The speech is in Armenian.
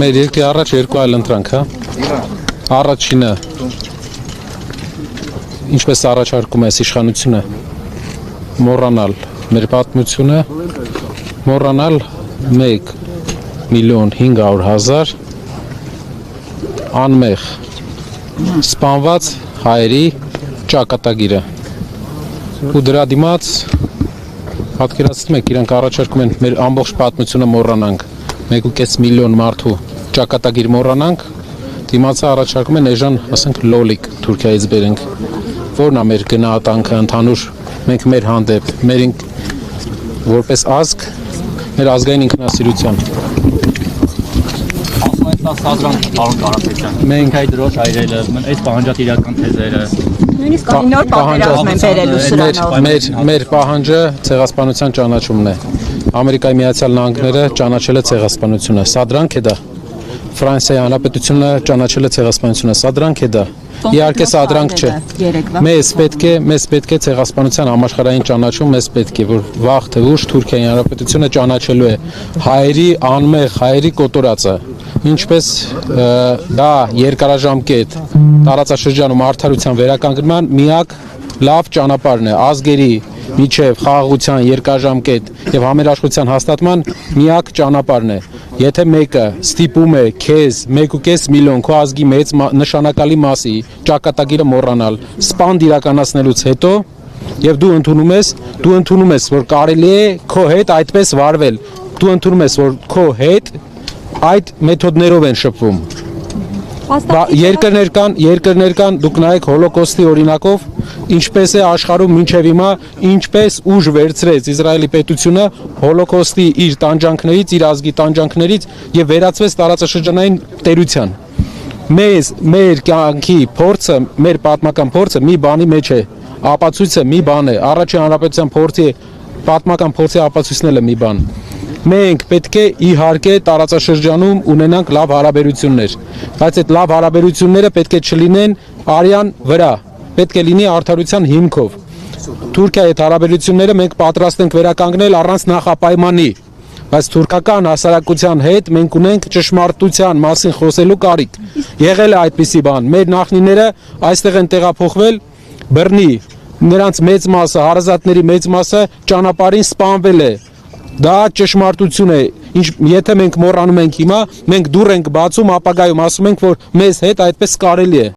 Մեր երկրի առաջ երկու այլ ընտրանք, հա։ Առաջինը ինչպես առաջարկում է իշխանությունը մոռանալ մեր պատմությունը, մոռանալ 1.500.000 անմեղ սպանված հայերի ճակատագիրը ու դրա դիմաց պատկերացնում եք իրանք առաջարկում են մեր ամբողջ պատմությունը մոռանանք 1.5 միլիոն մարդու ճակատագիր մոռանանք դիմացը առաջարկում են էժան ասենք լոլիկ Թուրքիայից բերենք որն է մեր գնահատանքը ընդհանուր մենք մեր հանդեպ մեր որպես ազգ մեր ազգային ինքնասիրության Սադրանք պարոն Կարապետյան մենք հայ դրոշ այրելը այս պահանջած իրական թեզերը նույնիսկ նոր պատերազմ են բերելու սրանով մեր պահանջը ցեղասպանության ճանաչումն է Ամերիկայի Միացյալ Նահանգները ճանաչել է ցեղասպանությունը սա դրանք է դա Ֆրանսիայի Հանրապետությունը ճանաչել է ցեղասպանությունը սա դրանք է դա իհարկե սա դրանք չէ մեզ պետք է ցեղասպանության համաշխարհային ճանաչում մեզ պետք է որ վաղ թե ուշ Թուրքիայի Հանրապետությունը ճանաչելու է հայերի անմեղ հայերի կոտորածը ինչպես դա երկարաժամկետ տարածաշրջանում արդարության վերականգնման միակ լավ ճանապարհն է ազգերի միջև խաղաղության երկարաժամկետ եւ համերաշխության հաստատման միակ ճանապարհն է եթե մեկը ստիպում է քեզ 1.5 միլիոն քո ազգի մեծ նշանակալի մասի ճակատագիրը մոռանալ սպանդ իրականացնելուց հետո եւ դու ընդունում ես որ կարելի է քո հետ այդպես վարվել դու ընդունում ես որ քո հետ այդ մեթոդներով են շփվում երկրներ կան դուք նայեք հոլոկոստի օրինակով ինչպես է աշխարհում մինչև հիմա ինչպես ուժ վերցրեց Իսրայելի պետությունը հոլոկոստի իր տանջանքներից իր ազգի տանջանքներից եւ վերածվեց տարածաշրջանային տերության մեր կյանքի փորձը մեր պատմական փորձը մի բանի մեջ է ապացույցը մի բան է առաջին հանրապետության փորձի պատմական փորձի ապացույցն է մի բան մենք պետք է իհարկե տարածաշրջանում ունենանք լավ հարաբերություններ բայց այդ լավ հարաբերությունները պետք է չլինեն արյան վրա պետք է լինի արդարության հիմքով Թուրքիայի հետ հարաբերությունները մենք պատրաստ ենք վերականգնել առանց նախապայմանի բայց թուրքական հասարակության հետ մենք ունենք ճշմարտության մասին խոսելու կարիք եղել է այդպիսի բան մեր նախնիները այստեղ են տեղափոխվել բռնի նրանց մեծ մասը հարազատների մեծ մասը ճանապարհին սպանվել է դա ճշմարտություն է եթե մենք մոռանում ենք հիմա մենք դուռ ենք բացում ապագայում ասում ենք որ մեզ հետ այդպես կարելի է